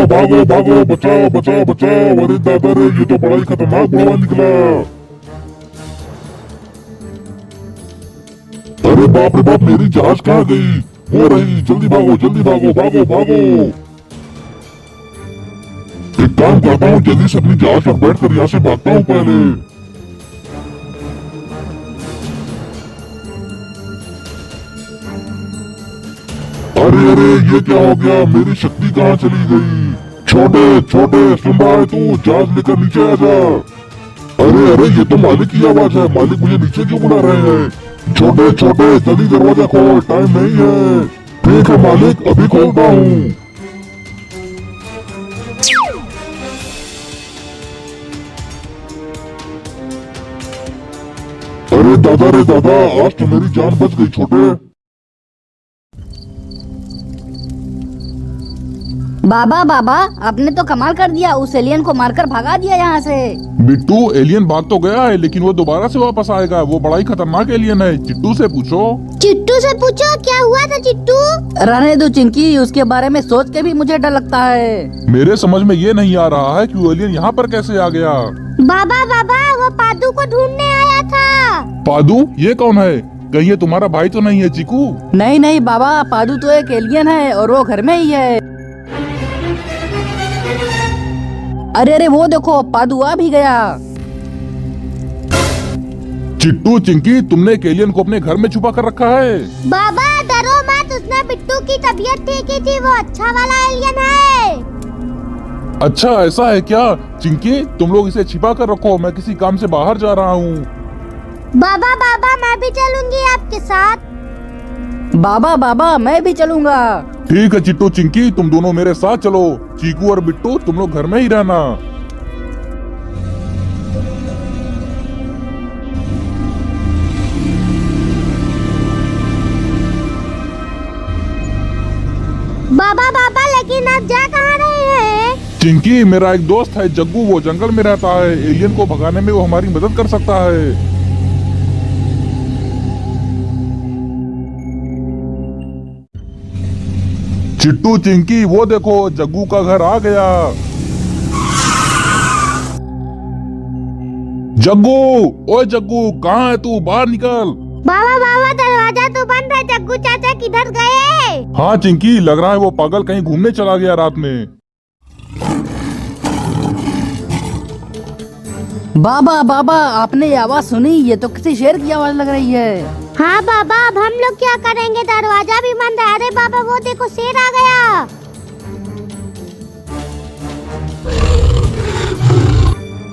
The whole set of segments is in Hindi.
भागो भागो, बचाओ बचाओ बचाओ। अरे दादा रे, ये तो बड़ा ही खतरनाक बुढ़वा निकला। अरे बाप रे बाप, मेरी जहाज कहाँ गई? हो रही, जल्दी भागो जल्दी भागो, भागो भागो। एक काम करता हूँ, जल्दी से अपनी जहाज पर बैठ कर यहाँ से भागता हूँ पहले। अरे अरे, ये क्या हो गया? मेरी शक्ति कहाँ चली गई? छोटे छोटे, सुन रहा है तू? जहाज लेकर नीचे आ जा। अरे अरे, ये तो मालिक की आवाज है। मालिक मुझे नीचे क्यों बुला रहे हैं? छोटे छोटे, जल्दी दरवाजा खोल, टाइम नहीं है। ठीक है मालिक, अभी खोलता हूँ। अरे दादा रे दादा, आज तो मेरी जान बच गई छोटे। बाबा बाबा, आपने तो कमाल कर दिया, उस एलियन को मारकर भगा दिया यहाँ से। बिट्टू, एलियन भाग तो गया है लेकिन वो दोबारा से वापस आएगा। वो बड़ा ही खतरनाक एलियन है। चिट्टू से पूछो। चिट्टू से पूछो, क्या हुआ था चिट्टू? रहने दो चिंकी, उसके बारे में सोच के भी मुझे डर लगता है। मेरे समझ में ये नहीं आ रहा है कि वो एलियन यहाँ पर कैसे आ गया। बाबा बाबा, वो पादू को ढूंढने आया था। पादू? ये कौन है? कहीं ये तुम्हारा भाई तो नहीं है चीकू? नहीं नहीं बाबा, पादू तो एक एलियन है और वो घर में ही है। अरे अरे, वो देखो, पादू आ भी गया। चिट्टू चिंकी, तुमने एक एलियन को अपने घर में छुपा कर रखा है। बाबा डरो मत, उसने बिट्टू की तबीयत ठीक की थी। वो अच्छा वाला एलियन है। अच्छा, ऐसा है क्या? चिंकी, तुम लोग इसे छिपा कर रखो, मैं किसी काम से बाहर जा रहा हूँ। बाबा बाबा, मैं भी चलूंगी आपके साथ। बाबा बाबा, मैं भी चलूंगा। ठीक है चिट्टू चिंकी, तुम दोनों मेरे साथ चलो। चीकू और बिट्टू, तुम लोग घर में ही रहना। बाबा बाबा, लेकिन आप जा कहाँ रहे हैं? चिंकी, मेरा एक दोस्त है जग्गू, वो जंगल में रहता है। एलियन को भगाने में वो हमारी मदद कर सकता है। चिट्टू चिंकी, वो देखो, जग्गू का घर आ गया। जग्गू, ओए जग्गू, कहाँ है तू? बाहर निकल। बाबा बाबा, दरवाजा तो बंद है। जग्गू चाचा किधर गए? हाँ चिंकी, लग रहा है वो पागल कहीं घूमने चला गया रात में। बाबा बाबा, आपने ये आवाज सुनी? ये तो किसी शेर की आवाज लग रही है। हाँ बाबा, अब हम लोग क्या करेंगे? दरवाजा भी बंद है। अरे बाबा, वो देखो, शेर आ गया।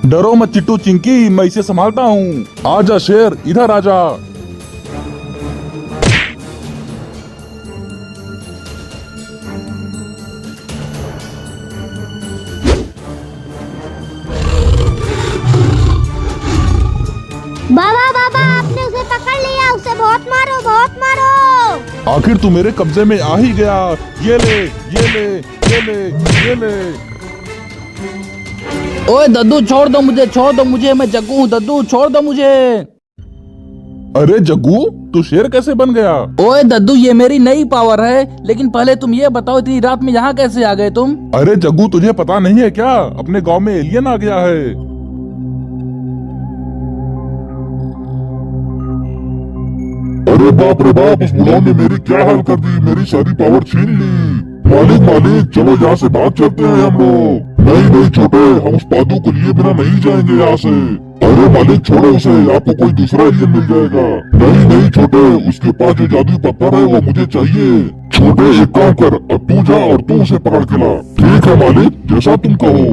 डरो मत चिट्टू चिंकी, मैं इसे संभालता हूँ। आजा शेर, इधर आजा। बाबा बाबा, आपने उसे पकड़ लिया। उसे बहुत मारो, बहुत मारो। आखिर तू मेरे कब्जे में आ ही गया। ये ले, ये ले, ये ले, ये ले। ओए दद्दू, छोड़ दो मुझे, छोड़ दो मुझे, मैं जग्गू हूँ। दद्दू, छोड़ दो मुझे। अरे जग्गू, तू शेर कैसे बन गया? ओए दद्दू, ये मेरी नई पावर है। लेकिन पहले तुम ये बताओ, इतनी रात में यहाँ कैसे आ गए तुम? अरे जग्गू, तुझे पता नहीं है क्या? अपने गांव में एलियन आ गया है। अरे बाप रे बाप, उस बुढ़ाऊ ने मेरी क्या हाल कर दी? मेरी सारी पावर छीन ली। मालिक मालिक, चलो यहाँ से भाग चलते हैं हम लोग। नहीं नहीं छोटे, हम उस पादू को लिए बिना नहीं जाएंगे यहाँ से। अरे मालिक छोड़ो उसे, आपको कोई दूसरा एलियन मिल जाएगा। नहीं नहीं छोटे, उसके पास जो जादुई पत्थर है वो मुझे चाहिए। छोटे, एक काम कर, अब तू जा और तू उसे पकड़ के ला। ठीक है मालिक, जैसा तुम कहो।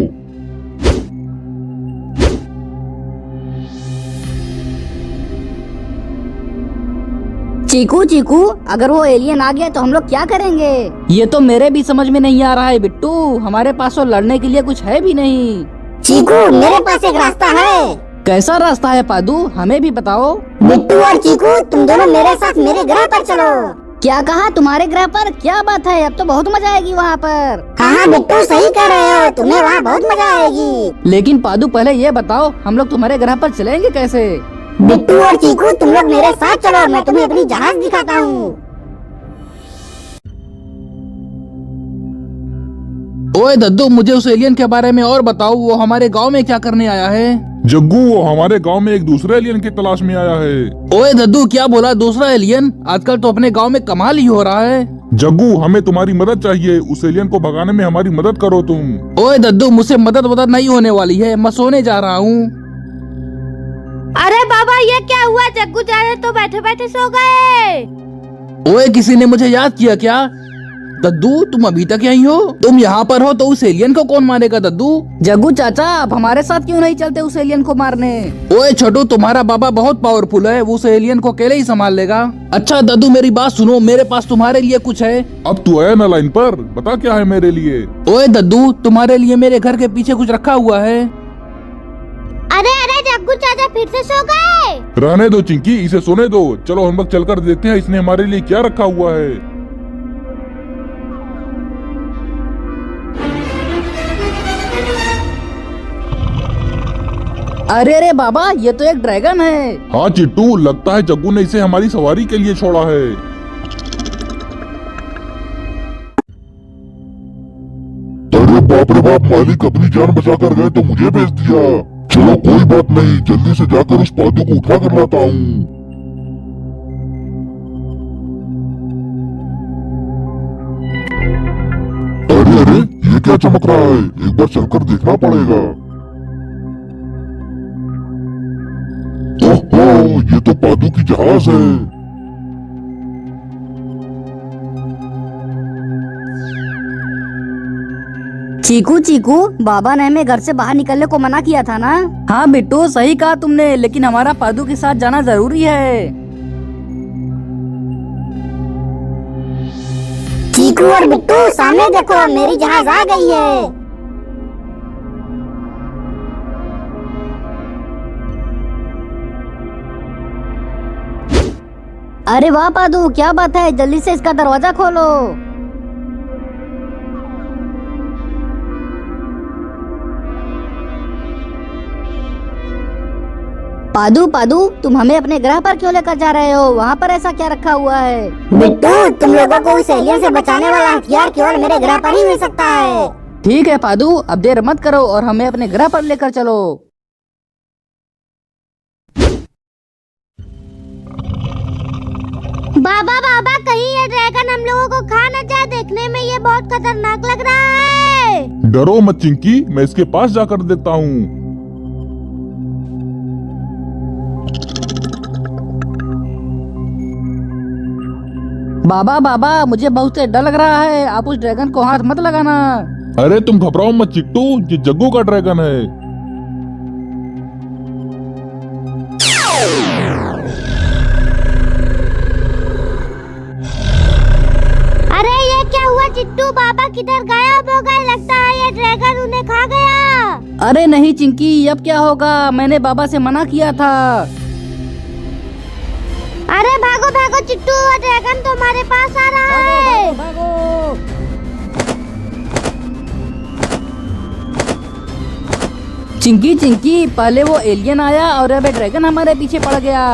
चीकू चीकू, अगर वो एलियन आ गया तो हम लोग क्या करेंगे? ये तो मेरे भी समझ में नहीं आ रहा है बिट्टू। हमारे पास तो लड़ने के लिए कुछ है भी नहीं। चीकू, मेरे पास एक रास्ता है। कैसा रास्ता है पादू? हमें भी बताओ। बिट्टू और चीकू, तुम दोनों मेरे साथ मेरे ग्रह पर चलो। क्या कहा? तुम्हारे ग्रह पर? क्या बात है, अब तो बहुत मजा आएगी वहाँ पर। हाँ बिट्टू, सही कह रहे हो, तुम्हें वहाँ बहुत मजा आएगी। लेकिन पादू, पहले ये बताओ, हम लोग तुम्हारे ग्रह पर चलेंगे कैसे? बिट्टू और चीकू, तुम लोग मेरे साथ चलो, मैं तुम्हें अपनी जहाज दिखाता हूँ। ओए दद्दू, मुझे उस एलियन के बारे में और बताओ, वो हमारे गांव में क्या करने आया है? जग्गू, वो हमारे गांव में एक दूसरे एलियन की तलाश में आया है। ओए दद्दू, क्या बोला दूसरा एलियन? आजकल तो अपने गांव में कमाल ही हो रहा है। जग्गू, हमें तुम्हारी मदद चाहिए, उस एलियन को भगाने में हमारी मदद करो तुम। ओए दद्दू, मुझसे मदद नहीं होने वाली है, मैं सोने जा रहा हूँ। अरे बाबा, ये क्या हुआ? जग्गू जा रहे तो बैठे बैठे सो गए। ओए, किसी ने मुझे याद किया क्या? दद्दू, तुम अभी तक यहीं हो? तुम यहाँ पर हो तो उस एलियन को कौन मारेगा दद्दू? जग्गू चाचा, आप हमारे साथ क्यों नहीं चलते उस एलियन को मारने? ओए छोटू, तुम्हारा बाबा बहुत पावरफुल है, वो उस एलियन को अकेले ही संभाल लेगा। अच्छा दद्दू, मेरी बात सुनो, मेरे पास तुम्हारे लिए कुछ है। अब तू आया ना लाइन पर, बता क्या है मेरे लिए। ओए दद्दू, तुम्हारे लिए मेरे घर के पीछे कुछ रखा हुआ है। अरे अरे, जग्गू चाचा फिर से सो गए। रहने दो चिंकी, इसे सोने दो। चलो हम लोग चलकर देखते हैं इसने हमारे लिए क्या रखा हुआ है। अरे अरे बाबा, ये तो एक ड्रैगन है। हाँ चिट्टू, लगता है जग्गू ने इसे हमारी सवारी के लिए छोड़ा है। अरे बाप रे बाप, मालिक अपनी जान बचा कर गए तो मुझे भेज दिया। चलो कोई बात नहीं, जल्दी से जाकर उस पादू को उठा कर लाता हूँ। अरे अरे, ये क्या चमक रहा है? एक बार चलकर देखना पड़ेगा। ओहो, ये तो पादू की जहाज है। चीकू चीकू, बाबा ने हमें घर से बाहर निकलने को मना किया था ना? हाँ बिट्टू, सही कहा तुमने, लेकिन हमारा पादू के साथ जाना जरूरी है। चीकू और बिट्टू, सामने देखो, मेरी जहाज आ गई है। अरे वाह पादू, क्या बात है, जल्दी से इसका दरवाजा खोलो। पादू पादू, तुम हमें अपने ग्रह पर क्यों लेकर जा रहे हो? वहाँ पर ऐसा क्या रखा हुआ है? बिट्टू, तुम लोगों को उस एलियन से बचाने वाला हथियार केवल मेरे ग्रह पर ही मिल सकता है। ठीक है पादू, अब देर मत करो और हमें अपने ग्रह पर लेकर चलो। बाबा बाबा, कहीं ये ड्रैगन हम लोगों को खा न जाए। देखने में ये बहुत खतरनाक लग रहा है। डरो मत चिंकी, मैं इसके पास जाकर देखता हूँ। बाबा बाबा, मुझे बहुत से डर लग रहा है, आप उस ड्रैगन को हाथ मत लगाना। अरे तुम घबराओ मत चिट्टू, ये जग्गू का ड्रैगन है। अरे ये क्या हुआ? चिट्टू बाबा किधर गायब हो गए? लगता है ये ड्रैगन उन्हें खा गया। अरे नहीं चिंकी, अब क्या होगा? मैंने बाबा से मना किया था। अरे भागो भागो चिट्टू, वो ड्रैगन तुम्हारे पास आ रहा है। भागो। चिंकी चिंकी, पहले वो एलियन आया और अब ड्रैगन हमारे पीछे पड़ गया।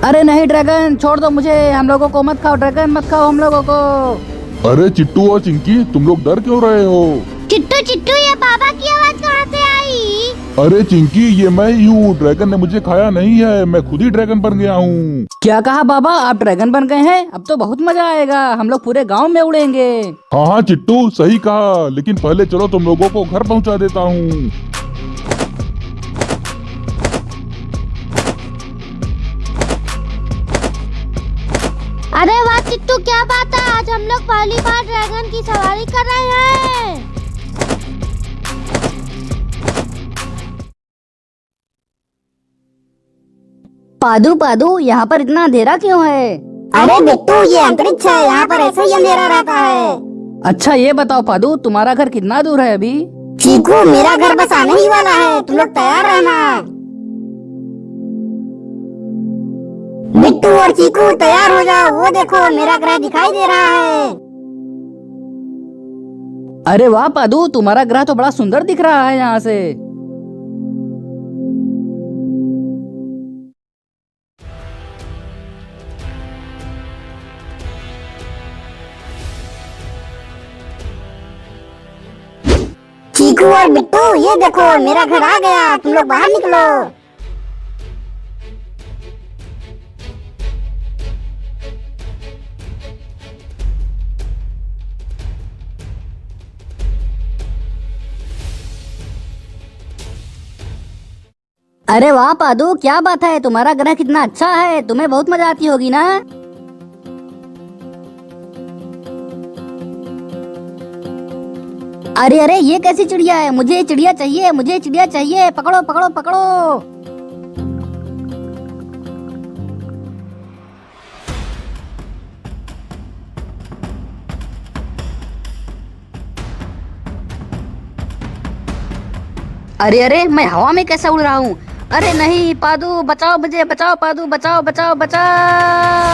अरे नहीं ड्रैगन, छोड़ दो मुझे, हम लोगों को मत खाओ। ड्रैगन मत खाओ हम लोगों को। अरे चिट्टू और चिंकी, तुम लोग डर क्यों रहे हो? चिट्टू चिट्टू, ये बाबा की आवाज कहाँ से आई? अरे चिंकी, ये मैं ही हूँ। ड्रैगन ने मुझे खाया नहीं है, मैं खुद ही ड्रैगन बन गया हूँ। क्या कहा बाबा, आप ड्रैगन बन गए हैं? अब तो बहुत मजा आएगा, हम लोग पूरे गांव में उड़ेंगे। हाँ हाँ चिट्टू, सही कहा, लेकिन पहले चलो तुम लोगों को घर पहुँचा देता हूँ। अरे वाह चिट्टू, क्या बात है, आज हम लोग पहली बार ड्रैगन की सवारी कर रहे हैं। पादू पादू, यहाँ पर इतना अंधेरा क्यों है? अरे बिट्टू, ये अंतरिक्ष है, यहाँ पर ऐसे ही अंधेरा रहता है। अच्छा ये बताओ पादू, तुम्हारा घर कितना दूर है अभी? चीकू, मेरा घर बस आने ही वाला है, तुम लोग तैयार रहना। बिट्टू और चीकू तैयार हो जाओ, वो देखो मेरा ग्रह दिखाई दे रहा है। अरे वाह पादू, तुम्हारा ग्रह तो बड़ा सुंदर दिख रहा है यहाँ से। चीकू और बिट्टू, ये देखो मेरा घर आ गया, तुम लोग बाहर निकलो। अरे वाह पादू, क्या बात है, तुम्हारा ग्रह कितना अच्छा है, तुम्हें बहुत मजा आती होगी ना। अरे अरे, ये कैसी चिड़िया है, मुझे चिड़िया चाहिए, मुझे चिड़िया चाहिए, पकड़ो पकड़ो पकड़ो। अरे अरे, मैं हवा में कैसे उड़ रहा हूँ। अरे नहीं पादू, बचाओ मुझे, बचाओ पादू, बचाओ बचाओ बचाओ।